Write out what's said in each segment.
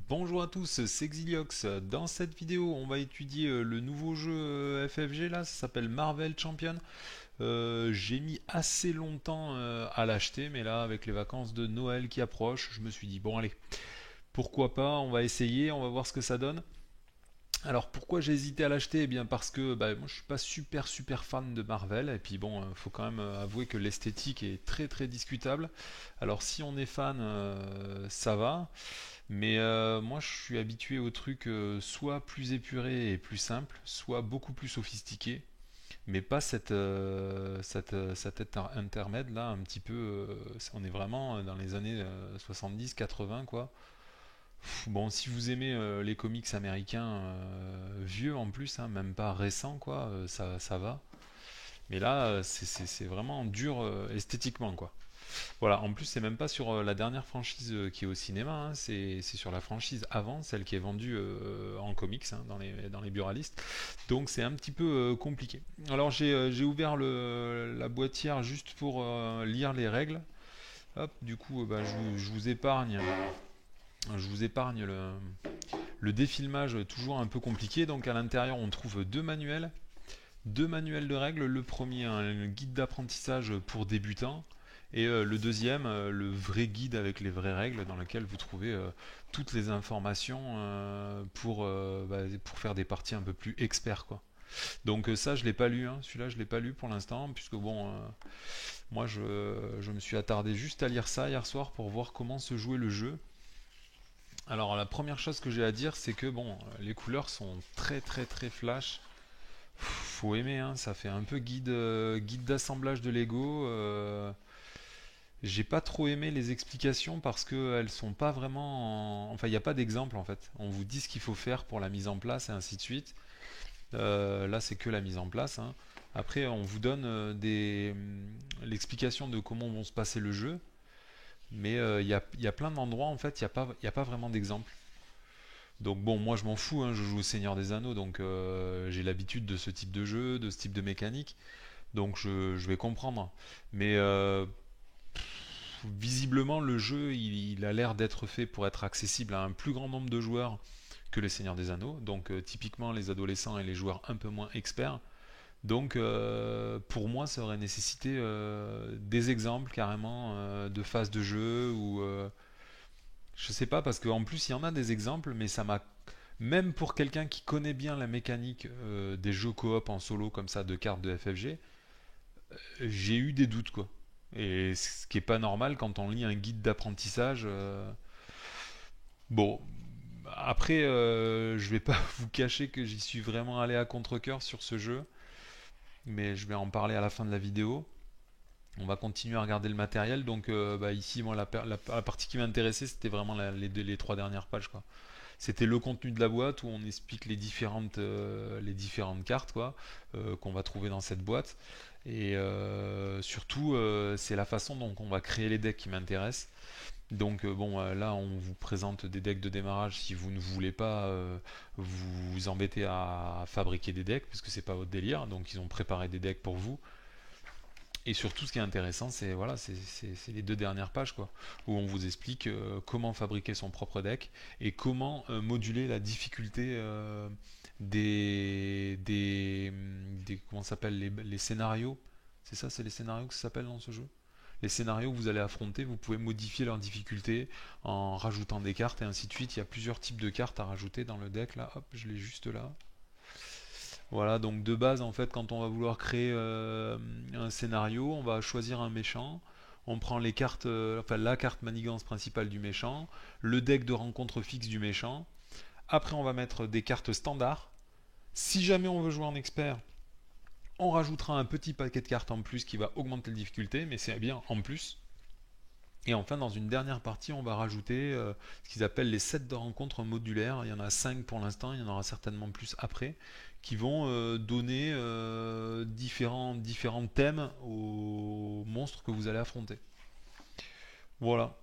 Bonjour à tous, c'est Xiliox. Dans cette vidéo, on va étudier le nouveau jeu FFG là, ça s'appelle Marvel Champion. J'ai mis assez longtemps à l'acheter, mais là, avec les vacances de Noël qui approchent, je me suis dit, bon allez, pourquoi pas, on va essayer, on va voir ce que ça donne. Alors pourquoi j'ai hésité à l'acheter? Eh bien parce que moi je suis pas super fan de Marvel et puis bon faut quand même avouer que l'esthétique est très discutable. Alors si on est fan ça va, mais moi je suis habitué au truc soit plus épuré et plus simple, soit beaucoup plus sophistiqué, mais pas cette intermède là un petit peu. On est vraiment dans les années 70-80 quoi. Bon, si vous aimez les comics américains vieux en plus, hein, même pas récents, quoi, ça va. Mais là, c'est vraiment dur esthétiquement, quoi. Voilà, en plus, c'est même pas sur la dernière franchise qui est au cinéma, hein, c'est sur la franchise avant, celle qui est vendue en comics, hein, dans les buralistes. Donc c'est un petit peu compliqué. Alors j'ai ouvert la boîtière juste pour lire les règles. Hop, du coup, je vous épargne le défilmage toujours un peu compliqué. Donc à l'intérieur, on trouve deux manuels de règles. Le premier, un guide d'apprentissage pour débutants. Et le deuxième, le vrai guide avec les vraies règles, dans lequel vous trouvez toutes les informations pour faire des parties un peu plus experts, quoi. Donc ça, je l'ai pas lu, hein. Celui-là, je l'ai pas lu pour l'instant, puisque bon, moi, je me suis attardé juste à lire ça hier soir pour voir comment se jouait le jeu. Alors la première chose que j'ai à dire, c'est que bon, les couleurs sont très flash. Faut aimer, hein, ça fait un peu guide d'assemblage de Lego. J'ai pas trop aimé les explications parce qu'elles sont pas vraiment. Enfin, il n'y a pas d'exemple en fait. On vous dit ce qu'il faut faire pour la mise en place et ainsi de suite. Là, c'est que la mise en place, hein. Après, on vous donne l'explication de comment vont se passer le jeu. Mais il y a plein d'endroits en fait, il y a pas vraiment d'exemple. Donc bon, moi je m'en fous, hein, je joue au Seigneur des Anneaux, donc j'ai l'habitude de ce type de jeu, de ce type de mécanique, donc je vais comprendre. Mais visiblement le jeu il a l'air d'être fait pour être accessible à un plus grand nombre de joueurs que les Seigneurs des Anneaux, donc typiquement les adolescents et les joueurs un peu moins experts. Donc pour moi ça aurait nécessité des exemples carrément de phases de jeu ou je sais pas, parce qu'en plus il y en a des exemples, mais ça m'a. Même pour quelqu'un qui connaît bien la mécanique des jeux coop en solo comme ça de cartes de FFG, j'ai eu des doutes quoi. Et ce qui est pas normal quand on lit un guide d'apprentissage. Bon, après, je vais pas vous cacher que j'y suis vraiment allé à contre-cœur sur ce jeu, mais je vais en parler à la fin de la vidéo. On va continuer à regarder le matériel. Donc ici, moi, la partie qui m'intéressait, c'était vraiment les trois dernières pages, quoi. C'était le contenu de la boîte où on explique les différentes cartes, quoi, qu'on va trouver dans cette boîte. Et surtout, c'est la façon dont on va créer les decks qui m'intéresse. Donc bon, là on vous présente des decks de démarrage si vous ne voulez pas vous embêter à fabriquer des decks, parce que c'est pas votre délire. Donc ils ont préparé des decks pour vous. Et surtout, ce qui est intéressant, c'est voilà, c'est les deux dernières pages, quoi, où on vous explique comment fabriquer son propre deck et comment moduler la difficulté comment ça s'appelle, les scénarios. C'est ça, c'est les scénarios que ça s'appelle dans ce jeu. Les scénarios que vous allez affronter, vous pouvez modifier leur difficulté en rajoutant des cartes et ainsi de suite. Il y a plusieurs types de cartes à rajouter dans le deck. Là, hop, je l'ai juste là. Voilà, donc de base, en fait, quand on va vouloir créer un scénario, on va choisir un méchant, on prend les cartes, enfin la carte manigance principale du méchant, le deck de rencontre fixe du méchant. Après, on va mettre des cartes standards. Si jamais on veut jouer en expert, on rajoutera un petit paquet de cartes en plus qui va augmenter la difficulté, mais c'est bien en plus. Et enfin, dans une dernière partie, on va rajouter ce qu'ils appellent les sets de rencontres modulaires. Il y en a 5 pour l'instant, il y en aura certainement plus après, qui vont donner différents thèmes aux monstres que vous allez affronter. Voilà.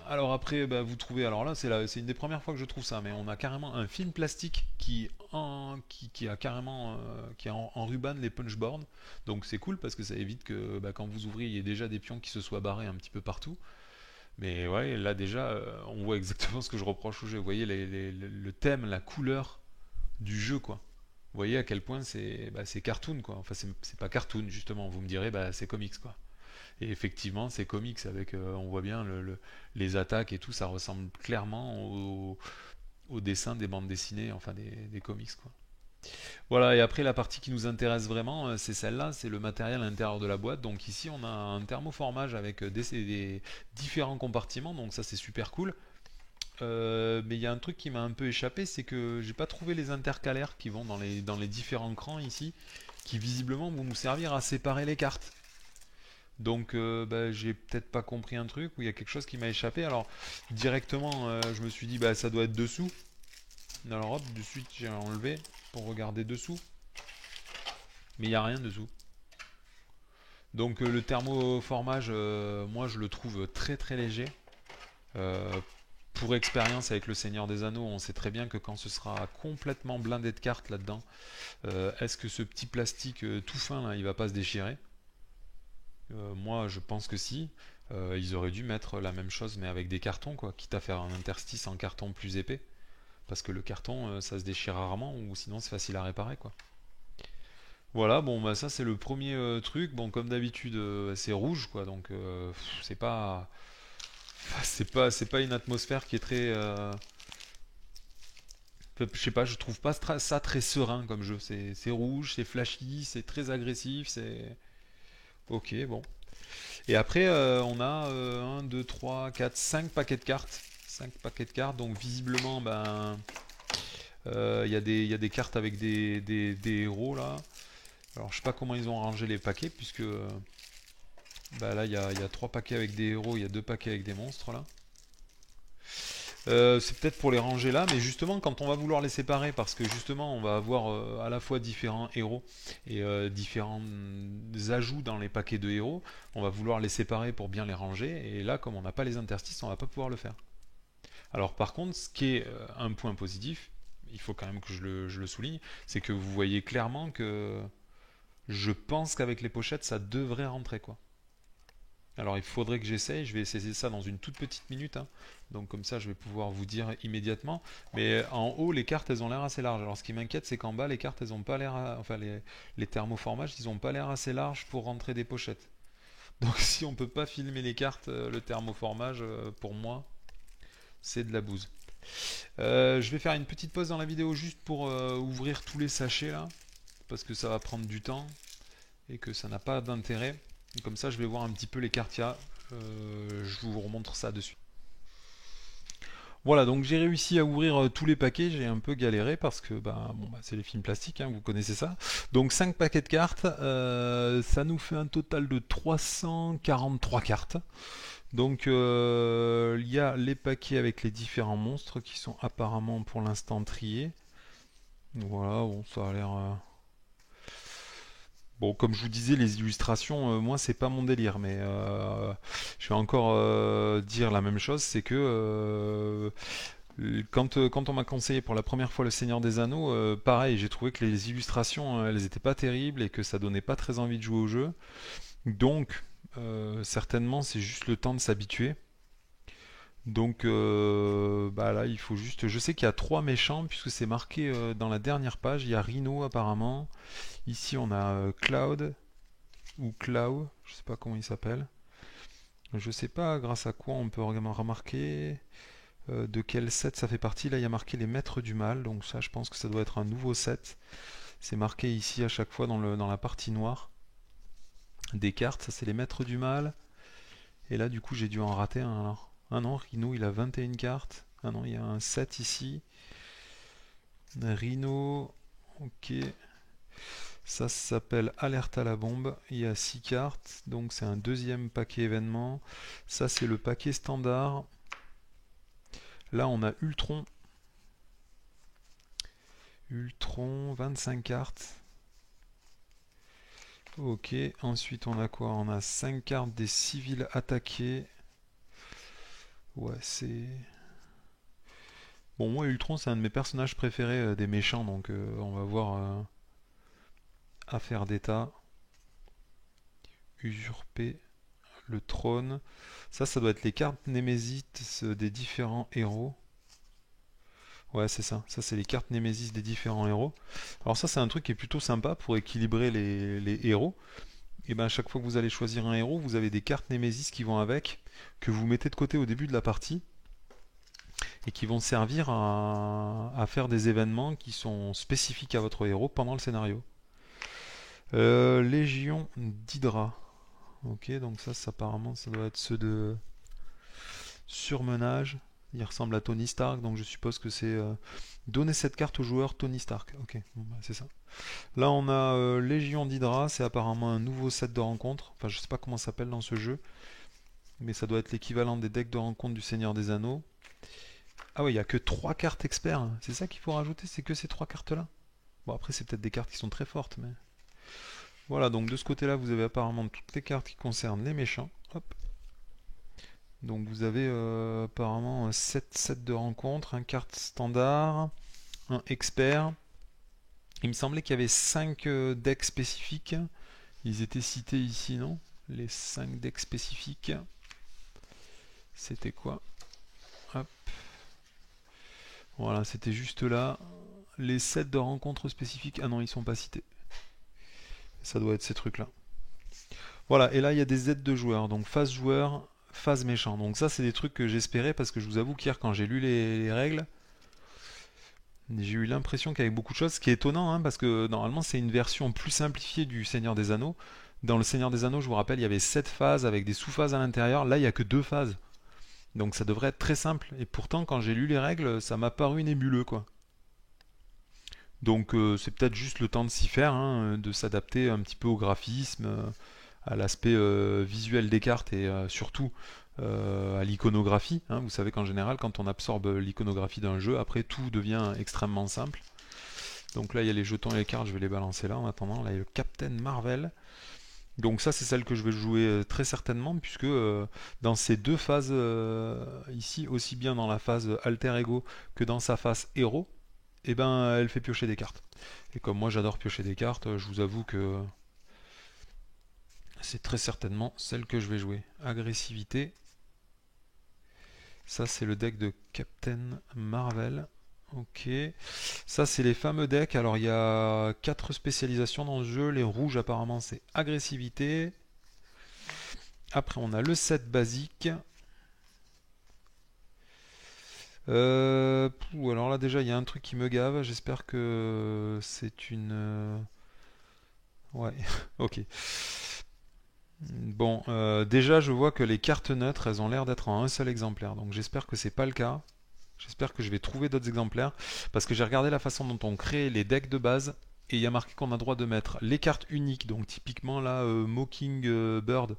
Alors après, vous trouvez, alors là, c'est une des premières fois que je trouve ça, mais on a carrément un film plastique qui a carrément qui en ruban les punchboards. Donc c'est cool parce que ça évite que quand vous ouvrez, il y ait déjà des pions qui se soient barrés un petit peu partout. Mais ouais, là déjà, on voit exactement ce que je reproche au jeu. Vous voyez le thème, la couleur du jeu, quoi. Vous voyez à quel point c'est cartoon, quoi. Enfin, c'est pas cartoon, justement. Vous me direz, bah, c'est comics, quoi. Et effectivement, c'est comics avec, on voit bien les attaques et tout, ça ressemble clairement au dessin des bandes dessinées, enfin des comics, quoi. Voilà, et après la partie qui nous intéresse vraiment, c'est celle-là, c'est le matériel à l'intérieur de la boîte. Donc ici, on a un thermoformage avec des différents compartiments, donc ça c'est super cool. Mais il y a un truc qui m'a un peu échappé, c'est que j'ai pas trouvé les intercalaires qui vont dans les différents crans ici, qui visiblement vont nous servir à séparer les cartes. Donc bah, j'ai peut-être pas compris un truc, ou il y a quelque chose qui m'a échappé. Alors directement, je me suis dit, bah ça doit être dessous. Alors hop, de suite j'ai enlevé pour regarder dessous, mais il n'y a rien dessous. Donc le thermoformage, moi je le trouve très très léger. Euh, pour expérience avec le Seigneur des Anneaux, on sait très bien que quand ce sera complètement blindé de cartes là-dedans, est-ce que ce petit plastique tout fin là, il va pas se déchirer? Moi je pense que si. Ils auraient dû mettre la même chose mais avec des cartons, quoi, quitte à faire un interstice en carton plus épais. Parce que le carton, ça se déchire rarement, ou sinon c'est facile à réparer, quoi. Voilà, bon bah ça c'est le premier truc. Bon, comme d'habitude c'est rouge, quoi, donc c'est pas c'est pas une atmosphère qui est très je sais pas, je trouve pas ça très serein comme jeu. C'est rouge, c'est flashy, c'est très agressif, c'est ok, bon. Et après on a 1 2 3 4 5 paquets de cartes. 5 paquets de cartes, donc visiblement ben il y a des cartes avec des héros là. Alors je sais pas comment ils ont rangé les paquets, puisque bah là il y a 3 paquets avec des héros, il y a 2 paquets avec des monstres là. C'est peut-être pour les ranger là, mais justement quand on va vouloir les séparer, parce que justement on va avoir à la fois différents héros et différents ajouts dans les paquets de héros, on va vouloir les séparer pour bien les ranger, et là comme on n'a pas les interstices, on va pas pouvoir le faire. Alors par contre, ce qui est un point positif, il faut quand même que je le souligne, c'est que vous voyez clairement que je pense qu'avec les pochettes, ça devrait rentrer, quoi. Alors il faudrait que j'essaye, je vais essayer ça dans une toute petite minute, hein. Donc comme ça je vais pouvoir vous dire immédiatement. Mais en haut, les cartes elles ont l'air assez larges. Alors ce qui m'inquiète, c'est qu'en bas, les cartes elles ont pas l'air, enfin les thermoformages, ils ont pas l'air assez larges pour rentrer des pochettes. Donc si on peut pas filmer les cartes, le thermoformage, pour moi, c'est de la bouse. Je vais faire une petite pause dans la vidéo juste pour ouvrir tous les sachets là, parce que ça va prendre du temps et que ça n'a pas d'intérêt. Comme ça, je vais voir un petit peu les cartes qu'il y a. Je vous remontre ça dessus. Voilà, donc j'ai réussi à ouvrir tous les paquets. J'ai un peu galéré parce que bon, c'est les films plastiques, hein, vous connaissez ça. Donc 5 paquets de cartes, ça nous fait un total de 343 cartes. Donc il y a les paquets avec les différents monstres qui sont apparemment pour l'instant triés. Voilà, bon, ça a l'air. Bon, comme je vous disais, les illustrations, moi, c'est pas mon délire, mais je vais encore dire la même chose, c'est que quand on m'a conseillé pour la première fois Le Seigneur des Anneaux, pareil, j'ai trouvé que les illustrations, elles étaient pas terribles et que ça donnait pas très envie de jouer au jeu. Donc, certainement, c'est juste le temps de s'habituer. Donc bah là, il faut juste. Je sais qu'il y a 3 méchants, puisque c'est marqué dans la dernière page. Il y a Rhino apparemment. Ici, on a Cloud ou Cloud, je sais pas comment il s'appelle. Je sais pas grâce à quoi on peut remarquer de quel set ça fait partie. Là, il y a marqué les Maîtres du Mal, donc ça, je pense que ça doit être un nouveau set. C'est marqué ici à chaque fois dans la partie noire des cartes. Ça, c'est les Maîtres du Mal. Et là, du coup, j'ai dû en rater un alors. Ah non, Rhino, il a 21 cartes. Ah non, il y a un set ici. Rhino, ok. Ça s'appelle Alerte à la bombe. Il y a 6 cartes, donc c'est un deuxième paquet événement. Ça, c'est le paquet standard. Là, on a Ultron. Ultron, 25 cartes. Ok, ensuite on a quoi? On a 5 cartes des civils attaqués. Ouais, c'est... Bon, moi, Ultron, c'est un de mes personnages préférés des méchants, donc on va voir affaire d'état, usurper le trône. Ça doit être les cartes Némésis des différents héros. Ouais, c'est ça. Ça, c'est les cartes Némésis des différents héros. Alors ça, c'est un truc qui est plutôt sympa pour équilibrer les héros. Et ben à chaque fois que vous allez choisir un héros, vous avez des cartes Némésis qui vont avec, que vous mettez de côté au début de la partie, et qui vont servir à faire des événements qui sont spécifiques à votre héros pendant le scénario. Légion d'Hydra. Ok, donc ça apparemment, ça doit être ceux de surmenage. Il ressemble à Tony Stark, donc je suppose que c'est donner cette carte au joueur Tony Stark. Ok, bon, bah, c'est ça. Là, on a Légion d'Hydra, c'est apparemment un nouveau set de rencontres. Enfin, je sais pas comment ça s'appelle dans ce jeu, mais ça doit être l'équivalent des decks de rencontres du Seigneur des Anneaux. Ah ouais, il n'y a que 3 cartes experts. C'est ça qu'il faut rajouter, c'est que ces 3 cartes-là. Bon, après, c'est peut-être des cartes qui sont très fortes, mais... Voilà, donc de ce côté-là, vous avez apparemment toutes les cartes qui concernent les méchants. Hop. Donc vous avez apparemment 7 sets de rencontres, un carte standard, un expert. Il me semblait qu'il y avait 5 decks spécifiques. Ils étaient cités ici, non? Les 5 decks spécifiques. C'était quoi? Hop. Voilà, c'était juste là. Les sets de rencontres spécifiques. Ah non, ils sont pas cités. Ça doit être ces trucs-là. Voilà, et là il y a des aides de joueurs. Donc phase joueur, phase méchant. Donc ça c'est des trucs que j'espérais parce que je vous avoue qu'hier quand j'ai lu les règles, j'ai eu l'impression qu'il y avait beaucoup de choses, ce qui est étonnant hein, parce que normalement c'est une version plus simplifiée du Seigneur des Anneaux. Dans le Seigneur des Anneaux, je vous rappelle, il y avait 7 phases avec des sous-phases à l'intérieur. Là il n'y a que 2 phases. Donc ça devrait être très simple. Et pourtant quand j'ai lu les règles, ça m'a paru nébuleux quoi. Donc c'est peut-être juste le temps de s'y faire, hein, de s'adapter un petit peu au graphisme, à l'aspect visuel des cartes et surtout à l'iconographie. Hein. Vous savez qu'en général, quand on absorbe l'iconographie d'un jeu, après tout devient extrêmement simple. Donc là, il y a les jetons et les cartes, je vais les balancer là en attendant. Là, il y a le Captain Marvel. Donc ça, c'est celle que je vais jouer très certainement, puisque dans ces 2 phases ici, aussi bien dans la phase alter ego que dans sa phase héros, et ben elle fait piocher des cartes. Et comme moi j'adore piocher des cartes, je vous avoue que c'est très certainement celle que je vais jouer. Agressivité. Ça c'est le deck de Captain Marvel. Ok. Ça c'est les fameux decks. Alors il y a 4 spécialisations dans le jeu. Les rouges apparemment c'est agressivité. Après on a le set basique. Alors là déjà il y a un truc qui me gave. J'espère que c'est une... Ouais, ok. Bon, déjà je vois que les cartes neutres, elles ont l'air d'être en un seul exemplaire, donc j'espère que c'est pas le cas. J'espère que je vais trouver d'autres exemplaires, parce que j'ai regardé la façon dont on crée les decks de base, et il y a marqué qu'on a droit de mettre les cartes uniques, donc typiquement là, Mockingbird,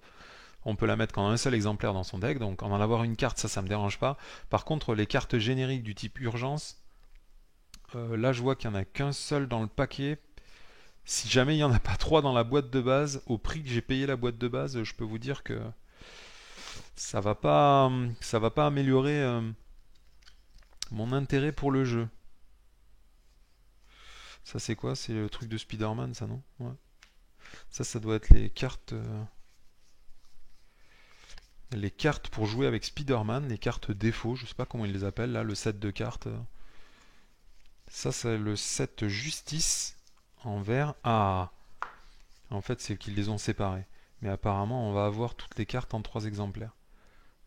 on peut la mettre qu'en un seul exemplaire dans son deck, donc en avoir une carte, ça me dérange pas. Par contre, les cartes génériques du type urgence, là je vois qu'il n'y en a qu'un seul dans le paquet. Si jamais il n'y en a pas 3 dans la boîte de base, au prix que j'ai payé la boîte de base, je peux vous dire que ça va pas améliorer mon intérêt pour le jeu. Ça c'est quoi? C'est le truc de Spider-Man ça non? Ouais. Ça doit être les cartes pour jouer avec Spider-Man, les cartes défaut, je sais pas comment ils les appellent là, le set de cartes. Ça c'est le set justice en vert. Ah, en fait c'est qu'ils les ont séparés. Mais apparemment on va avoir toutes les cartes en 3 exemplaires.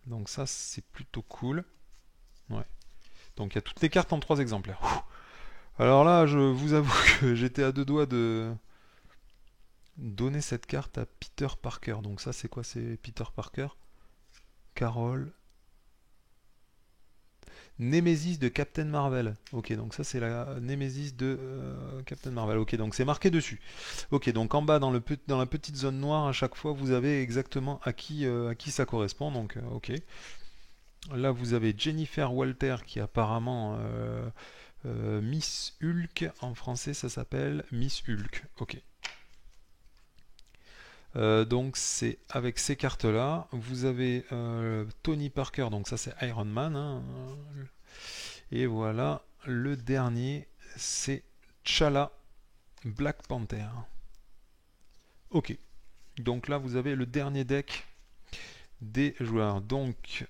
Donc ça c'est plutôt cool. Ouais. Donc il y a toutes les cartes en 3 exemplaires. Alors là je vous avoue que j'étais à 2 doigts de donner cette carte à Peter Parker. Donc ça c'est quoi? C'est Peter Parker, Carol, Némésis de Captain Marvel. Ok, donc ça c'est la Némésis de Captain Marvel. Ok, donc c'est marqué dessus. Ok, donc en bas dans la petite zone noire, à chaque fois vous avez exactement à qui ça correspond. Donc ok. Là vous avez Jennifer Walter qui est apparemment Miss Hulk. En français ça s'appelle Miss Hulk. Ok. Donc c'est avec ces cartes là vous avez Tony Parker, donc ça c'est Iron Man hein. Et voilà le dernier c'est T'Challa Black Panther. Ok, donc là vous avez le dernier deck des joueurs. Donc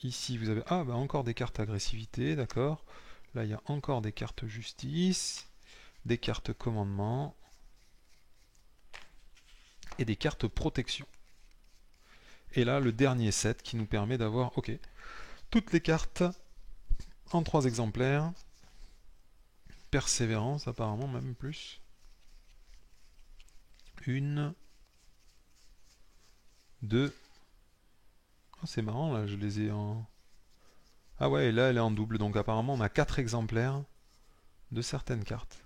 ici vous avez encore des cartes agressivité, d'accord. Là il y a encore des cartes justice, des cartes commandement et des cartes protection. Et là le dernier set qui nous permet d'avoir toutes les cartes en 3 exemplaires. Persévérance apparemment même plus. 1, 2. Oh, c'est marrant là, je les ai en... Ah ouais, et là elle est en double, donc apparemment on a 4 exemplaires de certaines cartes.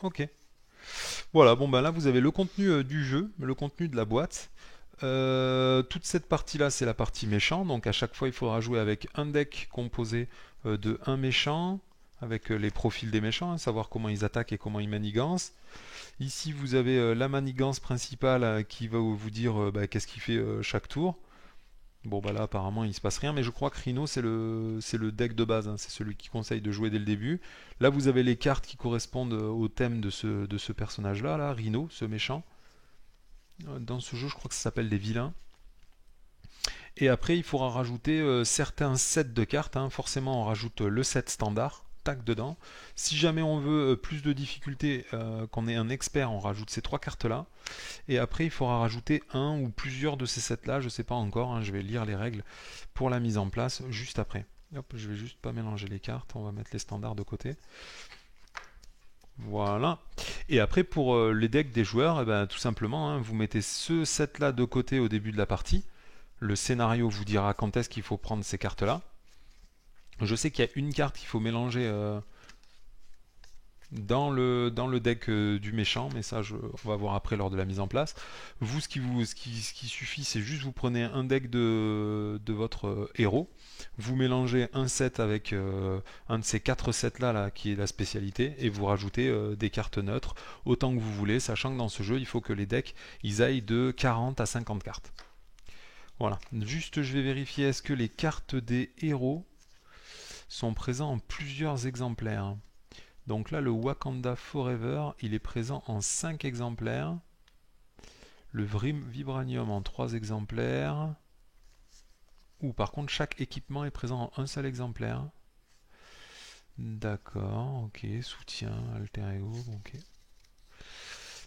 Ok. Voilà, bon ben là vous avez le contenu du jeu, le contenu de la boîte. Toute cette partie là c'est la partie méchant, donc à chaque fois il faudra jouer avec un deck composé de un méchant, avec les profils des méchants, hein, savoir comment ils attaquent et comment ils manigancent. Ici vous avez la manigance principale qui va vous dire qu'est-ce qu'il fait chaque tour. Bon bah là apparemment il se passe rien, mais je crois que Rhino c'est le deck de base, hein, c'est celui qui conseille de jouer dès le début. Là vous avez les cartes qui correspondent au thème de ce personnage là, Rhino, ce méchant. Dans ce jeu je crois que ça s'appelle des vilains. Et après il faudra rajouter certains sets de cartes, hein. Forcément on rajoute le set standard, tac dedans. Si jamais on veut plus de difficulté, qu'on ait un expert, on rajoute ces 3 cartes là. Et après il faudra rajouter un ou plusieurs de ces sets là, je sais pas encore, hein, je vais lire les règles pour la mise en place juste après. Hop, je vais juste pas mélanger les cartes, on va mettre les standards de côté. Voilà. Et après pour les decks des joueurs, tout simplement, hein, vous mettez ce set là de côté au début de la partie. Le scénario vous dira quand est-ce qu'il faut prendre ces cartes là. Je sais qu'il y a une carte qu'il faut mélanger dans le deck du méchant, mais ça on va voir après lors de la mise en place. Vous, ce qui suffit, c'est juste vous prenez un deck de votre héros, vous mélangez un set avec un de ces 4 sets là qui est la spécialité, et vous rajoutez des cartes neutres autant que vous voulez, sachant que dans ce jeu il faut que les decks ils aillent de 40 à 50 cartes. Voilà, juste je vais vérifier, est-ce que les cartes des héros sont présents en plusieurs exemplaires. Donc là, le Wakanda Forever, il est présent en 5 exemplaires. Le Vibranium en 3 exemplaires. Ou par contre, chaque équipement est présent en un seul exemplaire. D'accord, ok. Soutien, alter ego, ok.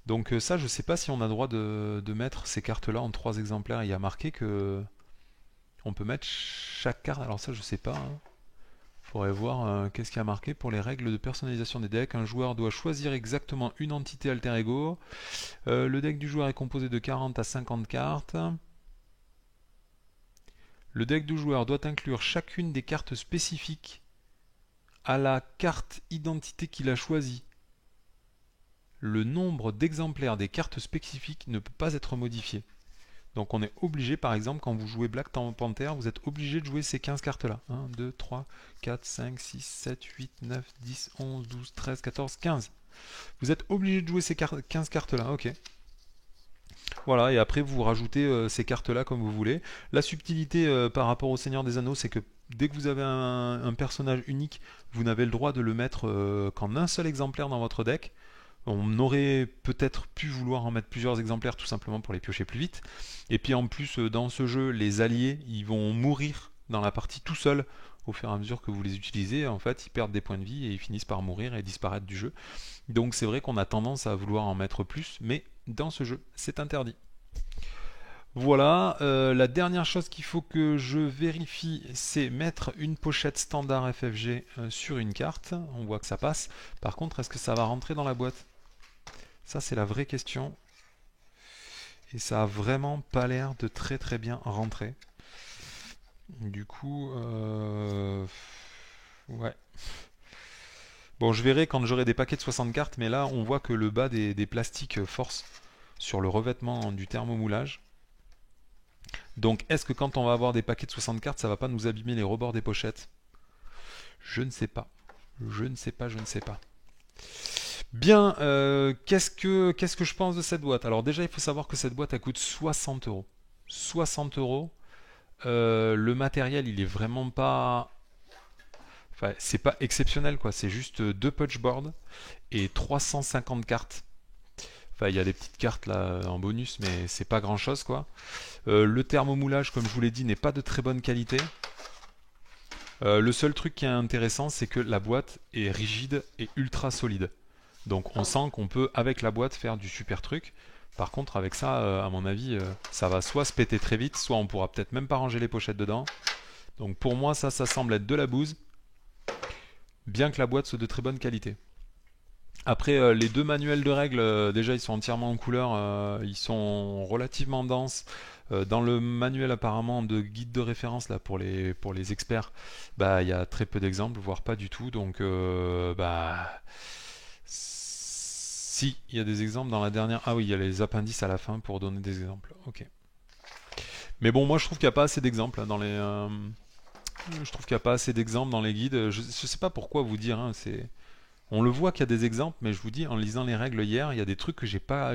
Donc ça, je sais pas si on a droit de mettre ces cartes-là en 3 exemplaires. Il y a marqué que on peut mettre chaque carte. Alors ça, je sais pas. Hein. Faudrait voir qu'est-ce qu'il y a marqué pour les règles de personnalisation des decks. Un joueur doit choisir exactement une entité alter ego. Le deck du joueur est composé de 40 à 50 cartes. Le deck du joueur doit inclure chacune des cartes spécifiques à la carte identité qu'il a choisie. Le nombre d'exemplaires des cartes spécifiques ne peut pas être modifié. Donc on est obligé, par exemple, quand vous jouez Black Panther, vous êtes obligé de jouer ces 15 cartes-là. 1, 2, 3, 4, 5, 6, 7, 8, 9, 10, 11, 12, 13, 14, 15. Vous êtes obligé de jouer ces 15 cartes-là, ok. Voilà, et après vous rajoutez ces cartes-là comme vous voulez. La subtilité par rapport au Seigneur des Anneaux, c'est que dès que vous avez un personnage unique, vous n'avez le droit de le mettre qu'en un seul exemplaire dans votre deck. On aurait peut-être pu vouloir en mettre plusieurs exemplaires tout simplement pour les piocher plus vite. Et puis en plus, dans ce jeu, les alliés, ils vont mourir dans la partie tout seuls au fur et à mesure que vous les utilisez. En fait, ils perdent des points de vie et ils finissent par mourir et disparaître du jeu. Donc c'est vrai qu'on a tendance à vouloir en mettre plus, mais dans ce jeu, c'est interdit. Voilà, la dernière chose qu'il faut que je vérifie, c'est mettre une pochette standard FFG sur une carte. On voit que ça passe. Par contre, est-ce que ça va rentrer dans la boîte ? Ça, c'est la vraie question. Et ça a vraiment pas l'air de très très bien rentrer. Du coup, ouais. Bon, je verrai quand j'aurai des paquets de 60 cartes, mais là, on voit que le bas des plastiques force sur le revêtement du thermomoulage. Donc, est-ce que quand on va avoir des paquets de 60 cartes, ça va pas nous abîmer les rebords des pochettes? Je ne sais pas. Je ne sais pas, je ne sais pas. Bien, qu'est-ce que je pense de cette boîte? Alors déjà, il faut savoir que cette boîte, elle coûte 60 euros. 60 euros. Le matériel, il est vraiment pas... Enfin, c'est pas exceptionnel, quoi. C'est juste 2 punchboards et 350 cartes. Enfin, il y a des petites cartes là en bonus, mais c'est pas grand chose quoi. Le thermomoulage, comme je vous l'ai dit, n'est pas de très bonne qualité. Le seul truc qui est intéressant, c'est que la boîte est rigide et ultra solide. Donc on sent qu'on peut, avec la boîte, faire du super truc. Par contre, avec ça, à mon avis, ça va soit se péter très vite, soit on pourra peut-être même pas ranger les pochettes dedans. Donc pour moi, ça semble être de la bouse, bien que la boîte soit de très bonne qualité. Après, les deux manuels de règles, déjà, ils sont entièrement en couleur, ils sont relativement denses. Dans le manuel apparemment de guide de référence là pour les experts, bah il y a très peu d'exemples, voire pas du tout. Donc bah si il y a des exemples dans la dernière. Ah oui, il y a les appendices à la fin pour donner des exemples. Ok. Mais bon, moi je trouve qu'il n'y a pas assez d'exemples dans les. Je trouve qu'il n'y a pas assez d'exemples dans les guides. Je sais pas pourquoi vous dire. Hein, c'est. On le voit qu'il y a des exemples, mais je vous dis, en lisant les règles hier, il y a des trucs que j'ai pas.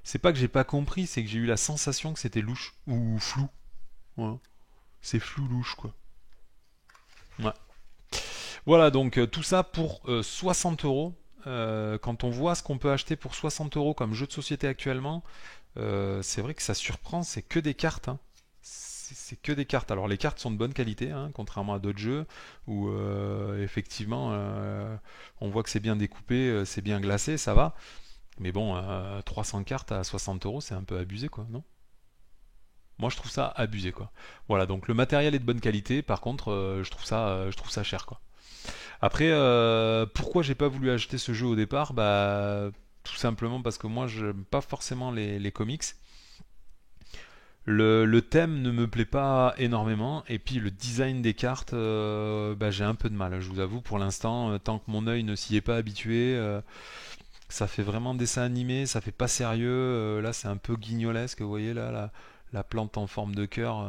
C'est pas que j'ai pas compris, c'est que j'ai eu la sensation que c'était louche ou flou. Voilà. C'est flou louche quoi. Ouais. Voilà donc tout ça pour 60 euros. Quand on voit ce qu'on peut acheter pour 60 euros comme jeu de société actuellement, c'est vrai que ça surprend, c'est que des cartes. Hein. C'est que des cartes. Alors les cartes sont de bonne qualité, hein, contrairement à d'autres jeux où effectivement on voit que c'est bien découpé, c'est bien glacé, ça va. Mais bon, 300 cartes à 60 euros, c'est un peu abusé quoi, non? Moi je trouve ça abusé quoi. Voilà, donc le matériel est de bonne qualité, par contre je trouve ça cher quoi. Après, pourquoi j'ai pas voulu acheter ce jeu au départ? Bah, tout simplement parce que moi, j'aime pas forcément les comics. Le thème ne me plaît pas énormément, et puis le design des cartes, bah, j'ai un peu de mal, je vous avoue, pour l'instant, tant que mon œil ne s'y est pas habitué, ça fait vraiment dessin animé, ça fait pas sérieux, là c'est un peu guignolesque, vous voyez là, la plante en forme de cœur.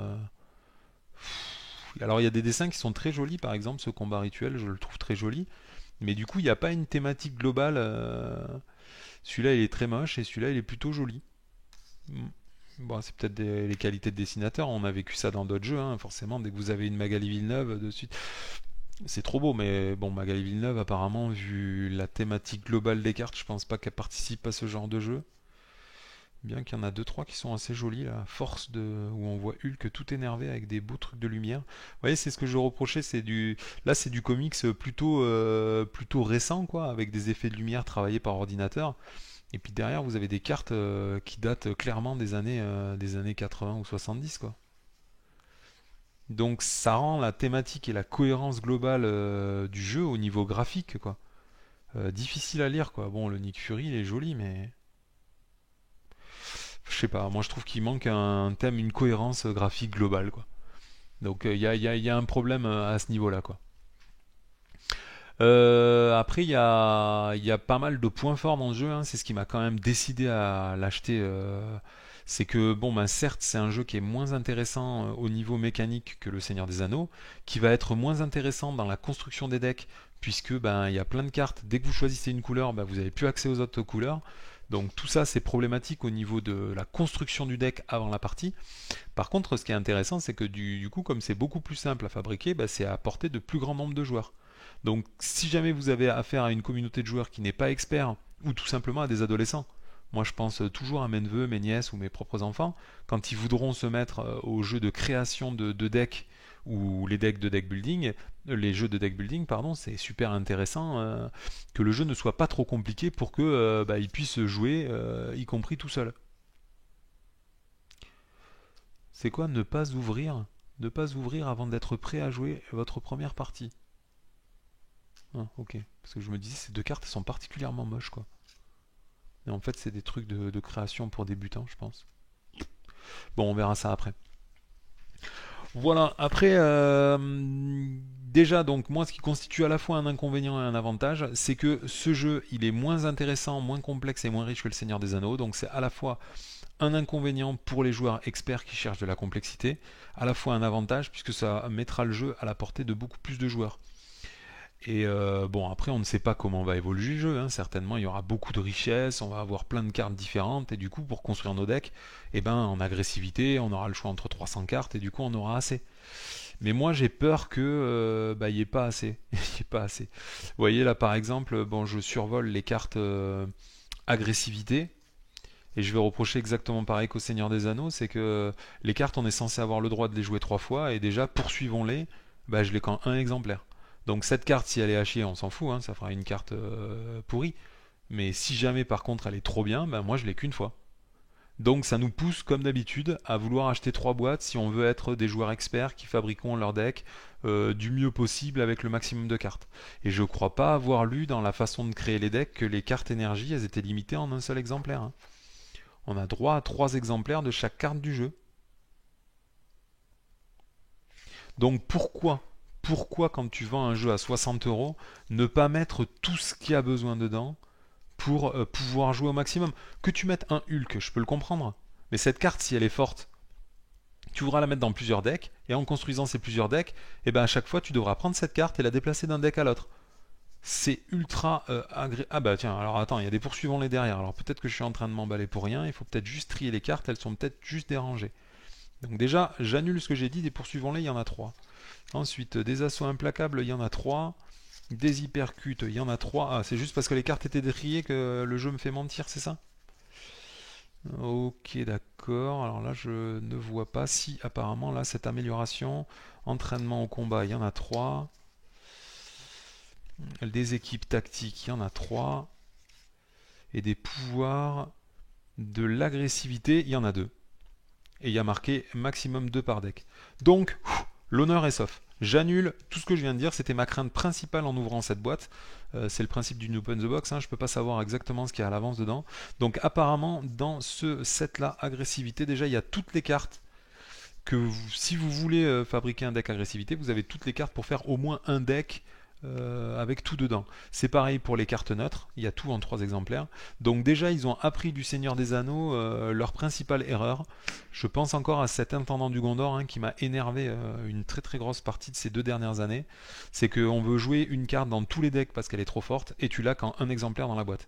Alors il y a des dessins qui sont très jolis, par exemple ce combat rituel, je le trouve très joli. Mais du coup, il n'y a pas une thématique globale. Celui-là, il est très moche et celui-là, il est plutôt joli. Mm. Bon, c'est peut-être les qualités de dessinateur. On a vécu ça dans d'autres jeux, hein, forcément. Dès que vous avez une Magali Villeneuve de suite, c'est trop beau. Mais bon, Magali Villeneuve, apparemment, vu la thématique globale des cartes, je pense pas qu'elle participe à ce genre de jeu. Bien qu'il y en a deux trois qui sont assez jolis là, force de où on voit Hulk tout énervé avec des beaux trucs de lumière. Vous voyez, c'est ce que je reprochais, c'est du là c'est du comics plutôt récent quoi, avec des effets de lumière travaillés par ordinateur. Et puis derrière, vous avez des cartes qui datent clairement des années 80 ou 70 quoi. Donc ça rend la thématique et la cohérence globale du jeu au niveau graphique quoi. Difficile à lire quoi. Bon, le Nick Fury il est joli mais je sais pas, moi je trouve qu'il manque un thème, une cohérence graphique globale, quoi. Donc il y a un problème à ce niveau-là, quoi. Après, il y a pas mal de points forts dans le jeu, hein, c'est ce qui m'a quand même décidé à l'acheter. C'est que, bon, ben, certes, c'est un jeu qui est moins intéressant au niveau mécanique que le Seigneur des Anneaux, qui va être moins intéressant dans la construction des decks, puisque ben, il y a plein de cartes. Dès que vous choisissez une couleur, ben, vous n'avez plus accès aux autres couleurs. Donc tout ça, c'est problématique au niveau de la construction du deck avant la partie. Par contre, ce qui est intéressant, c'est que du coup, comme c'est beaucoup plus simple à fabriquer, bah, c'est à portée de plus grand nombre de joueurs. Donc si jamais vous avez affaire à une communauté de joueurs qui n'est pas expert, ou tout simplement à des adolescents, moi je pense toujours à mes neveux, mes nièces ou mes propres enfants, quand ils voudront se mettre au jeu de création de decks ou les decks de deck building, les jeux de deck building, pardon, c'est super intéressant que le jeu ne soit pas trop compliqué pour que bah, ils puissent jouer, y compris tout seul. C'est quoi ne pas ouvrir? Ne pas ouvrir avant d'être prêt à jouer votre première partie. Ah, ok. Parce que je me disais, ces deux cartes elles sont particulièrement moches, quoi. Et en fait, c'est des trucs de création pour débutants, je pense. Bon, on verra ça après. Voilà, après, déjà, donc, moi, ce qui constitue à la fois un inconvénient et un avantage, c'est que ce jeu, il est moins intéressant, moins complexe et moins riche que le Seigneur des Anneaux. Donc, c'est à la fois un inconvénient pour les joueurs experts qui cherchent de la complexité, à la fois un avantage puisque ça mettra le jeu à la portée de beaucoup plus de joueurs. Et bon, après, on ne sait pas comment va évoluer le jeu, hein. Certainement, il y aura beaucoup de richesses, on va avoir plein de cartes différentes, et du coup, pour construire nos decks, eh ben, en agressivité, on aura le choix entre 300 cartes, et du coup, on aura assez. Mais moi, j'ai peur que bah, il n'y ait pas assez. Il y ait pas assez. Vous voyez, là, par exemple, bon, je survole les cartes agressivité. Et je vais reprocher exactement pareil qu'au Seigneur des Anneaux, c'est que les cartes, on est censé avoir le droit de les jouer 3 fois, et déjà, poursuivons-les, bah, je l'ai qu'en un exemplaire. Donc cette carte, si elle est à chier, on s'en fout, hein, ça fera une carte pourrie. Mais si jamais par contre elle est trop bien, bah, moi je l'ai qu'une fois. Donc ça nous pousse, comme d'habitude, à vouloir acheter 3 boîtes si on veut être des joueurs experts qui fabriqueront leur deck du mieux possible avec le maximum de cartes. Et je crois pas avoir lu dans la façon de créer les decks que les cartes énergie, elles étaient limitées en un seul exemplaire, hein. On a droit à 3 exemplaires de chaque carte du jeu. Donc pourquoi quand tu vends un jeu à 60 euros, ne pas mettre tout ce qu'il y a besoin dedans pour pouvoir jouer au maximum? Que tu mettes un Hulk, je peux le comprendre. Mais cette carte, si elle est forte, tu voudras la mettre dans plusieurs decks, et en construisant ces plusieurs decks, et ben à chaque fois tu devras prendre cette carte et la déplacer d'un deck à l'autre. C'est ultra agréable. Ah bah tiens, alors attends, il y a des poursuivants les derrière. Alors peut-être que je suis en train de m'emballer pour rien, il faut peut-être juste trier les cartes, elles sont peut-être juste dérangées. Donc déjà, j'annule ce que j'ai dit, des poursuivants-les, il y en a 3. Ensuite, des assauts implacables, il y en a 3. Des hypercutes, il y en a 3. Ah, c'est juste parce que les cartes étaient détriées que le jeu me fait mentir, c'est ça? Ok, d'accord. Alors là, je ne vois pas si apparemment, là, cette amélioration, entraînement au combat, il y en a 3. Des équipes tactiques, il y en a 3. Et des pouvoirs de l'agressivité, il y en a 2. Et il y a marqué maximum 2 par deck. Donc, l'honneur est sauf. J'annule tout ce que je viens de dire, c'était ma crainte principale en ouvrant cette boîte. C'est le principe du Open the Box, hein, je ne peux pas savoir exactement ce qu'il y a à l'avance dedans. Donc apparemment, dans ce set-là, agressivité, déjà il y a toutes les cartes que si vous voulez fabriquer un deck agressivité, vous avez toutes les cartes pour faire au moins un deck avec tout dedans. C'est pareil pour les cartes neutres, il y a tout en 3 exemplaires. Donc déjà ils ont appris du Seigneur des Anneaux leur principale erreur. Je pense encore à cet intendant du Gondor, hein, qui m'a énervé une très très grosse partie de ces 2 dernières années. C'est qu'on veut jouer une carte dans tous les decks parce qu'elle est trop forte et tu l'as qu'en un exemplaire dans la boîte.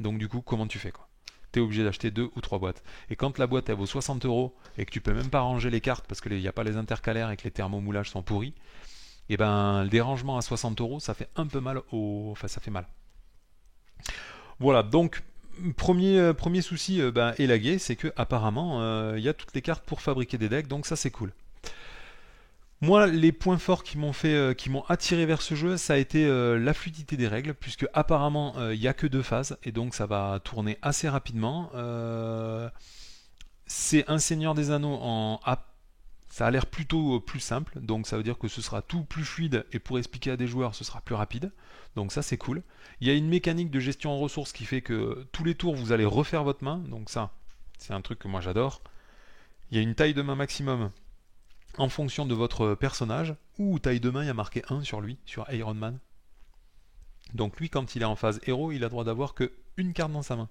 Donc du coup comment tu fais quoi? T'es obligé d'acheter 2 ou 3 boîtes. Et quand la boîte elle vaut 60 euros et que tu peux même pas ranger les cartes parce qu'il n'y a pas les intercalaires et que les thermomoulages sont pourris, et ben le dérangement à 60 euros, ça fait un peu mal Enfin, ça fait mal. Voilà, donc premier souci élagué, c'est que apparemment il y a toutes les cartes pour fabriquer des decks, donc ça c'est cool. Moi, les points forts qui m'ont attiré vers ce jeu, ça a été la fluidité des règles, puisque apparemment il n'y a que 2 phases, et donc ça va tourner assez rapidement. C'est un Seigneur des Anneaux en ça a l'air plutôt plus simple, donc ça veut dire que ce sera tout plus fluide et pour expliquer à des joueurs ce sera plus rapide, donc ça c'est cool. Il y a une mécanique de gestion en ressources qui fait que tous les tours vous allez refaire votre main, donc ça c'est un truc que moi j'adore. Il y a une taille de main maximum en fonction de votre personnage, ou taille de main il y a marqué 1 sur lui, sur Iron Man. Donc lui quand il est en phase héros il a droit d'avoir que une carte dans sa main.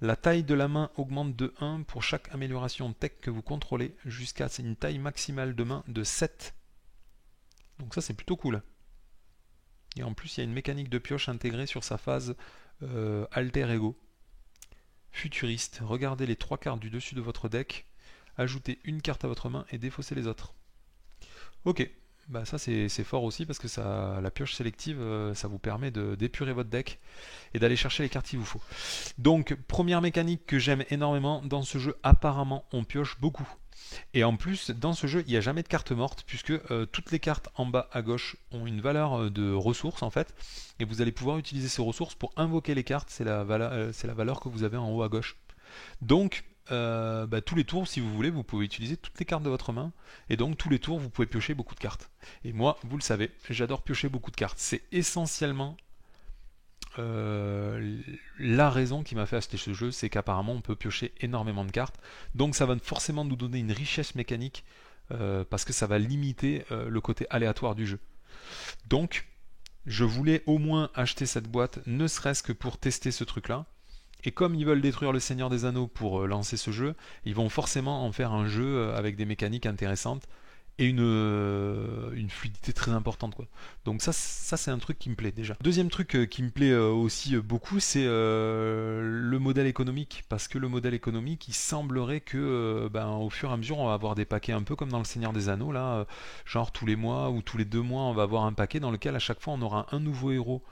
La taille de la main augmente de 1 pour chaque amélioration tech que vous contrôlez jusqu'à une taille maximale de main de 7. Donc ça c'est plutôt cool. Et en plus il y a une mécanique de pioche intégrée sur sa phase alter ego. Futuriste, regardez les 3 cartes du dessus de votre deck, ajoutez une carte à votre main et défaussez les autres. Ok, bah ça c'est fort aussi parce que la pioche sélective ça vous permet d'épurer votre deck et d'aller chercher les cartes qu'il vous faut. Donc première mécanique que j'aime énormément dans ce jeu, apparemment on pioche beaucoup. Et en plus dans ce jeu il n'y a jamais de carte morte puisque toutes les cartes en bas à gauche ont une valeur de ressources en fait, et vous allez pouvoir utiliser ces ressources pour invoquer les cartes, c'est la valeur que vous avez en haut à gauche. Donc tous les tours, si vous voulez, vous pouvez utiliser toutes les cartes de votre main, et donc tous les tours, vous pouvez piocher beaucoup de cartes. Et moi, vous le savez, j'adore piocher beaucoup de cartes. C'est essentiellement la raison qui m'a fait acheter ce jeu, c'est qu'apparemment on peut piocher énormément de cartes. Donc ça va forcément nous donner une richesse mécanique, parce que ça va limiter le côté aléatoire du jeu. Donc, je voulais au moins acheter cette boîte, ne serait-ce que pour tester ce truc-là. Et comme ils veulent détruire le Seigneur des Anneaux pour lancer ce jeu, ils vont forcément en faire un jeu avec des mécaniques intéressantes et une fluidité très importante, quoi. Donc ça c'est un truc qui me plaît déjà. Deuxième truc qui me plaît aussi beaucoup, c'est le modèle économique. Parce que le modèle économique, il semblerait que au fur et à mesure, on va avoir des paquets un peu comme dans le Seigneur des Anneaux, là, genre tous les mois ou tous les 2 mois, on va avoir un paquet dans lequel à chaque fois on aura un nouveau héros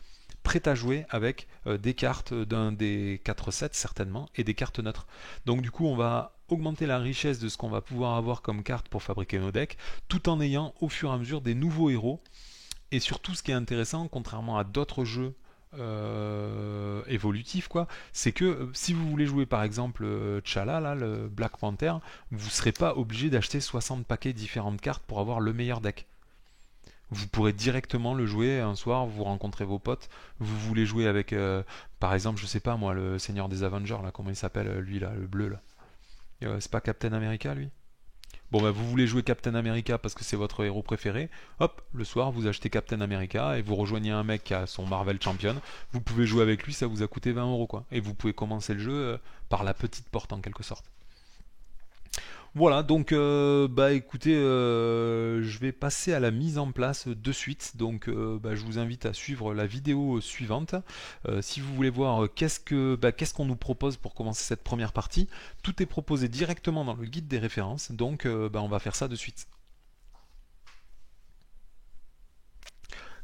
prêtes à jouer avec des cartes d'un des 4 sets certainement et des cartes neutres. Donc du coup on va augmenter la richesse de ce qu'on va pouvoir avoir comme carte pour fabriquer nos decks, tout en ayant au fur et à mesure des nouveaux héros. Et surtout ce qui est intéressant, contrairement à d'autres jeux évolutif quoi, c'est que si vous voulez jouer par exemple T'Challa là, le Black Panther, vous serez pas obligé d'acheter 60 paquets différentes cartes pour avoir le meilleur deck. Vous pourrez directement le jouer un soir, vous rencontrez vos potes, vous voulez jouer avec par exemple, je sais pas moi, le Seigneur des Avengers là, comment il s'appelle lui là, le bleu là. C'est pas Captain America lui? Bon, bah, vous voulez jouer Captain America parce que c'est votre héros préféré, hop, le soir vous achetez Captain America et vous rejoignez un mec qui a son Marvel Champion, vous pouvez jouer avec lui, ça vous a coûté 20 € quoi. Et vous pouvez commencer le jeu par la petite porte en quelque sorte. Voilà, donc bah écoutez, je vais passer à la mise en place de suite. Donc bah, je vous invite à suivre la vidéo suivante. Si vous voulez voir qu'est-ce qu'on nous propose pour commencer cette première partie, tout est proposé directement dans le guide des références. Donc bah, on va faire ça de suite.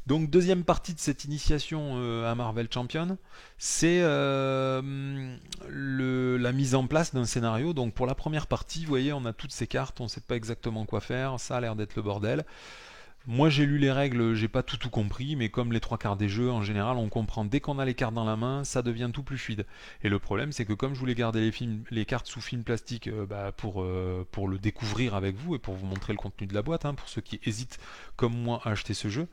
Donc deuxième partie de cette initiation à Marvel Champion, c'est la mise en place d'un scénario. Donc pour la première partie, vous voyez, on a toutes ces cartes, on ne sait pas exactement quoi faire, ça a l'air d'être le bordel. Moi j'ai lu les règles, j'ai pas tout compris, mais comme les trois quarts des jeux, en général, on comprend dès qu'on a les cartes dans la main, ça devient tout plus fluide. Et le problème, c'est que comme je voulais garder les cartes sous film plastique bah, pour le découvrir avec vous et pour vous montrer le contenu de la boîte, hein, pour ceux qui hésitent comme moi à acheter ce jeu,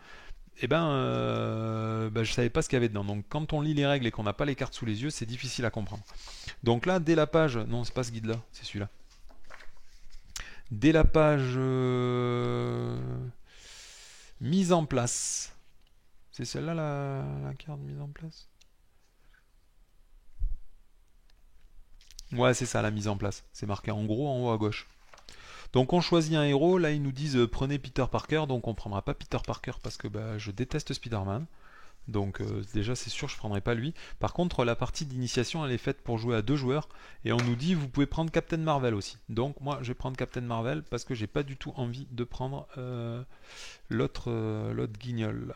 eh ben, je savais pas ce qu'il y avait dedans. Donc quand on lit les règles et qu'on n'a pas les cartes sous les yeux, c'est difficile à comprendre. Donc là, dès la page, non, c'est pas ce guide-là, c'est celui-là. Dès la page mise en place, c'est celle-là la carte mise en place. Ouais, c'est ça, la mise en place. C'est marqué en gros en haut à gauche. Donc on choisit un héros, là ils nous disent prenez Peter Parker, donc on prendra pas Peter Parker parce que bah, je déteste Spider-Man. Donc déjà c'est sûr je prendrai pas lui. Par contre la partie d'initiation elle est faite pour jouer à 2 joueurs et on nous dit vous pouvez prendre Captain Marvel aussi. Donc moi je vais prendre Captain Marvel parce que j'ai pas du tout envie de prendre l'autre guignol.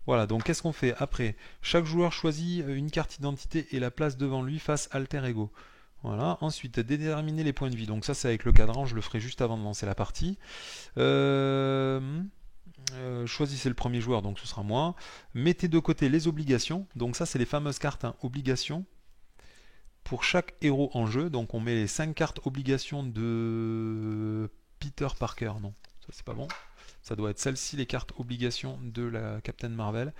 Voilà, donc qu'est-ce qu'on fait après? Chaque joueur choisit une carte identité et la place devant lui face alter ego. Voilà, ensuite déterminer les points de vie. Donc ça c'est avec le cadran, je le ferai juste avant de lancer la partie. Choisissez le premier joueur, donc ce sera moi. Mettez de côté les obligations. Donc ça c'est les fameuses cartes hein, obligations. Pour chaque héros en jeu, donc on met les 5 cartes obligations de Peter Parker. Non, ça c'est pas bon. Ça doit être celle-ci, les cartes obligations de la Captain Marvel.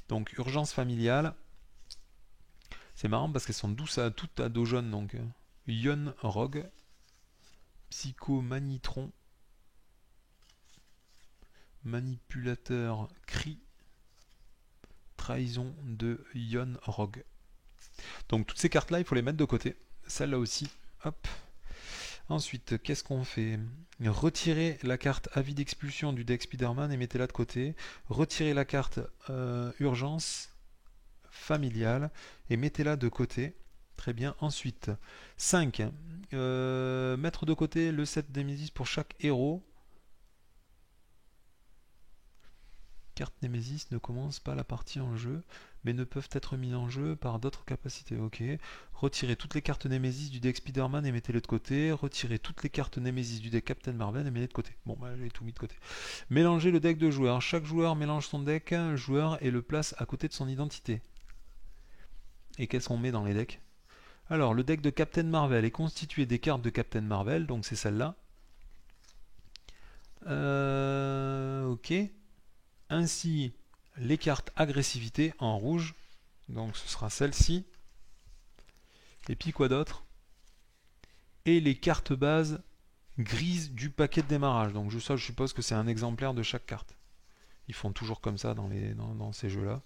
Donc urgence familiale. C'est marrant parce qu'elles sont toutes à dos jaune. Donc Ion Rogue, Psycho Manitron, Manipulateur Cri, Trahison de Ion Rogue. Donc toutes ces cartes là il faut les mettre de côté. Celle-là aussi. Hop. Ensuite, qu'est-ce qu'on fait? Retirez la carte avis d'expulsion du deck Spider-Man et mettez-la de côté. Retirez la carte urgence familiale et mettez-la de côté. Très bien. Ensuite, 5. Mettre de côté le set Nemesis pour chaque héros. Carte Nemesis ne commence pas la partie en jeu, mais ne peuvent être mis en jeu par d'autres capacités. Ok. Retirez toutes les cartes Nemesis du deck Spider-Man et mettez-les de côté. Retirez toutes les cartes Nemesis du deck Captain Marvel et mettez-les de côté. Bon, bah, j'ai tout mis de côté. Mélangez le deck de joueurs. Chaque joueur mélange son deck, joueur, et le place à côté de son identité. Et qu'est-ce qu'on met dans les decks? Alors, le deck de Captain Marvel est constitué des cartes de Captain Marvel, donc c'est celle-là. Ok. Ainsi, les cartes agressivité en rouge, donc ce sera celle-ci. Et puis quoi d'autre? Et les cartes bases grises du paquet de démarrage. Donc je suppose que c'est un exemplaire de chaque carte. Ils font toujours comme ça dans ces jeux-là.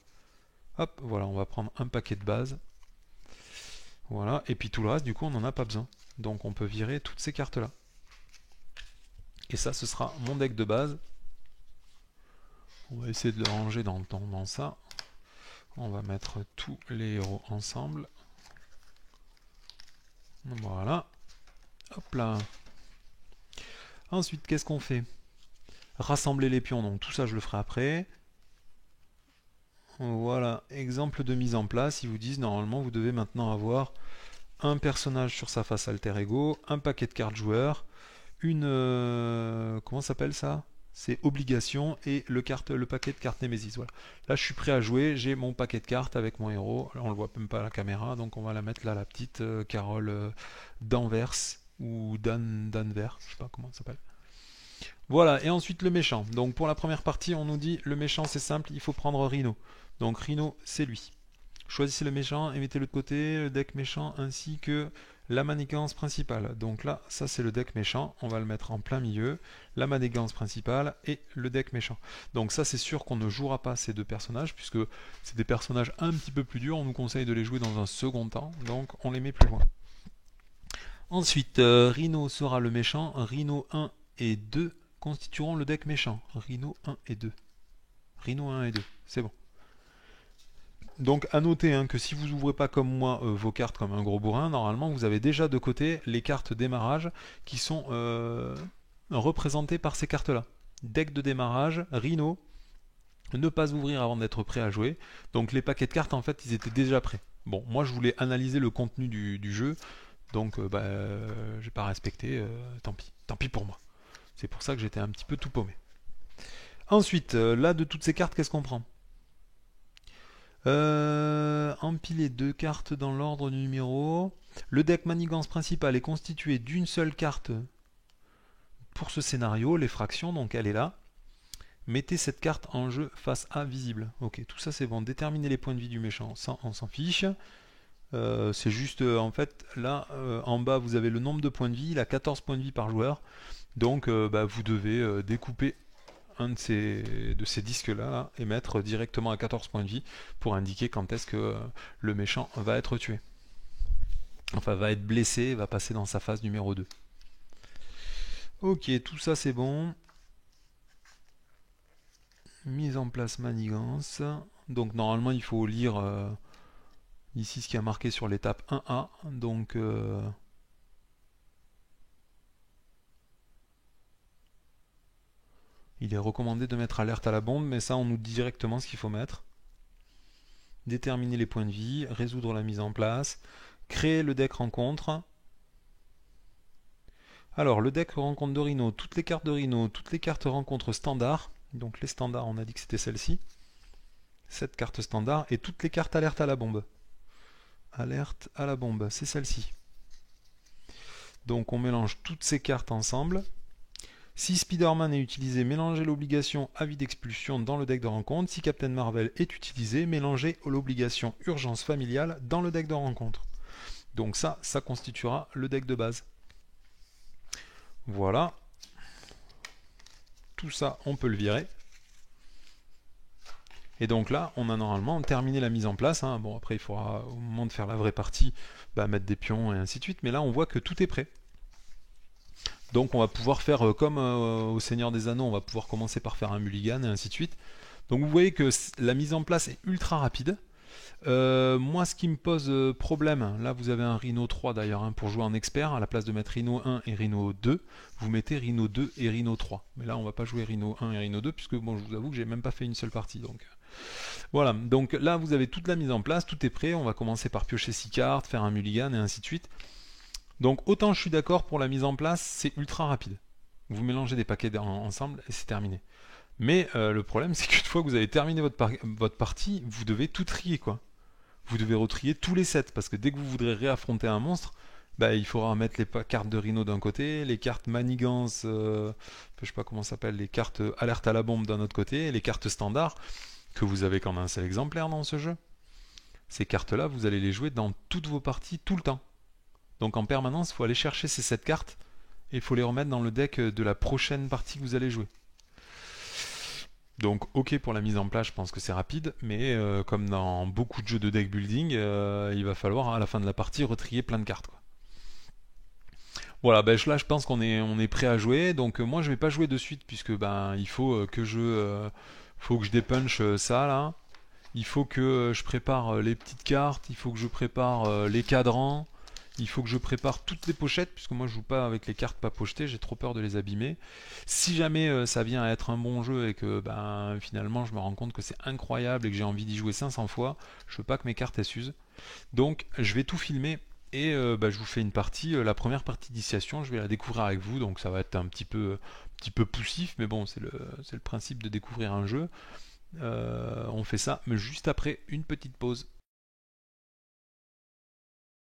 Hop, voilà, on va prendre un paquet de base. Voilà, et puis tout le reste, du coup, on n'en a pas besoin. Donc on peut virer toutes ces cartes-là. Et ça, ce sera mon deck de base. On va essayer de le ranger dans ça. On va mettre tous les héros ensemble. Voilà. Hop là. Ensuite, qu'est-ce qu'on fait? Rassembler les pions. Donc tout ça, je le ferai après. Voilà, exemple de mise en place. Ils vous disent normalement vous devez maintenant avoir un personnage sur sa face alter ego, un paquet de cartes joueurs, une comment s'appelle ça? C'est obligation et le paquet de cartes Nemesis. Voilà. Là je suis prêt à jouer, j'ai mon paquet de cartes avec mon héros. Là on le voit même pas à la caméra, donc on va la mettre là, la petite Carole d'Anvers ou d'Anvers, je sais pas comment ça s'appelle. Voilà, et ensuite le méchant. Donc pour la première partie, on nous dit le méchant c'est simple, il faut prendre Rhino. Donc Rhino c'est lui. Choisissez le méchant et mettez-le de côté, le deck méchant ainsi que la manigance principale. Donc là, ça c'est le deck méchant, on va le mettre en plein milieu, la manigance principale et le deck méchant. Donc ça c'est sûr qu'on ne jouera pas ces deux personnages puisque c'est des personnages un petit peu plus durs, on nous conseille de les jouer dans un second temps, donc on les met plus loin. Ensuite, Rhino sera le méchant, Rhino 1 et 2 constitueront le deck méchant. Rhino 1 et 2. Rhino 1 et 2, c'est bon. Donc à noter hein, que si vous ouvrez pas comme moi vos cartes comme un gros bourrin, normalement vous avez déjà de côté les cartes démarrage qui sont représentées par ces cartes-là. Deck de démarrage, Rhino, ne pas ouvrir avant d'être prêt à jouer. Donc les paquets de cartes en fait ils étaient déjà prêts. Bon, moi je voulais analyser le contenu du jeu, donc j'ai pas respecté, tant pis pour moi. C'est pour ça que j'étais un petit peu tout paumé. Ensuite, là de toutes ces cartes, qu'est-ce qu'on prend? Empiler deux cartes dans l'ordre du numéro. Le deck manigance principal est constitué d'une seule carte pour ce scénario, l'effraction, donc elle est là. Mettez cette carte en jeu face à visible. Ok, tout ça c'est bon. Déterminer les points de vie du méchant, ça on s'en fiche. C'est juste en fait là en bas vous avez le nombre de points de vie, il a 14 points de vie par joueur. Donc vous devez découper un de ces disques là et mettre directement à 14 points de vie pour indiquer quand est-ce que le méchant va être tué. Enfin va être blessé, va passer dans sa phase numéro 2. Ok, tout ça c'est bon. Mise en place manigance. Donc normalement il faut lire ici ce qui a marqué sur l'étape 1A. Donc il est recommandé de mettre alerte à la bombe, mais ça on nous dit directement ce qu'il faut mettre. Déterminer les points de vie, résoudre la mise en place, créer le deck rencontre. Alors le deck rencontre de Rhino, toutes les cartes de Rhino, toutes les cartes rencontre standard. Donc les standards, on a dit que c'était celle-ci. Cette carte standard et toutes les cartes alerte à la bombe. Alerte à la bombe, c'est celle-ci. Donc on mélange toutes ces cartes ensemble. Si Spider-Man est utilisé, mélangez l'obligation avis d'expulsion dans le deck de rencontre. Si Captain Marvel est utilisé, mélangez l'obligation urgence familiale dans le deck de rencontre. Donc ça constituera le deck de base. Voilà. Tout ça, on peut le virer. Et donc là, on a normalement terminé la mise en place. Hein. Bon, après, il faudra, au moment de faire la vraie partie, mettre des pions et ainsi de suite. Mais là, on voit que tout est prêt. Donc on va pouvoir faire comme au Seigneur des Anneaux, on va pouvoir commencer par faire un mulligan et ainsi de suite. Donc vous voyez que la mise en place est ultra rapide. Moi ce qui me pose problème, là vous avez un Rhino 3 d'ailleurs, hein, pour jouer en expert, à la place de mettre Rhino 1 et Rhino 2, vous mettez Rhino 2 et Rhino 3. Mais là on va pas jouer Rhino 1 et Rhino 2, puisque bon je vous avoue que j'ai même pas fait une seule partie. Donc voilà, donc là vous avez toute la mise en place, tout est prêt, on va commencer par piocher 6 cartes, faire un mulligan et ainsi de suite. Donc autant je suis d'accord pour la mise en place, c'est ultra rapide. Vous mélangez des paquets ensemble et c'est terminé. Mais le problème c'est qu'une fois que vous avez terminé votre partie, vous devez tout trier quoi. Vous devez retrier tous les sets parce que dès que vous voudrez réaffronter un monstre, il faudra mettre les cartes de Rhino d'un côté, les cartes manigance, je sais pas comment ça s'appelle, les cartes alerte à la bombe d'un autre côté, et les cartes standards que vous avez qu'en un seul exemplaire dans ce jeu. Ces cartes-là, vous allez les jouer dans toutes vos parties tout le temps. Donc en permanence, il faut aller chercher ces 7 cartes et il faut les remettre dans le deck de la prochaine partie que vous allez jouer. Donc ok pour la mise en place, je pense que c'est rapide, mais comme dans beaucoup de jeux de deck building, il va falloir à la fin de la partie retrier plein de cartes, quoi. Voilà, là je pense qu'on est prêt à jouer, donc moi je vais pas jouer de suite puisque il faut que je dépunche ça là. Il faut que je prépare les petites cartes, il faut que je prépare les cadrans. Il faut que je prépare toutes les pochettes, puisque moi je joue pas avec les cartes pas pochetées, j'ai trop peur de les abîmer. Si jamais ça vient à être un bon jeu et que finalement je me rends compte que c'est incroyable et que j'ai envie d'y jouer 500 fois, je veux pas que mes cartes elles s'usent. Donc je vais tout filmer et je vous fais une partie, la première partie d'initiation, je vais la découvrir avec vous, donc ça va être un petit peu poussif, mais bon, c'est le principe de découvrir un jeu. On fait ça, mais juste après une petite pause.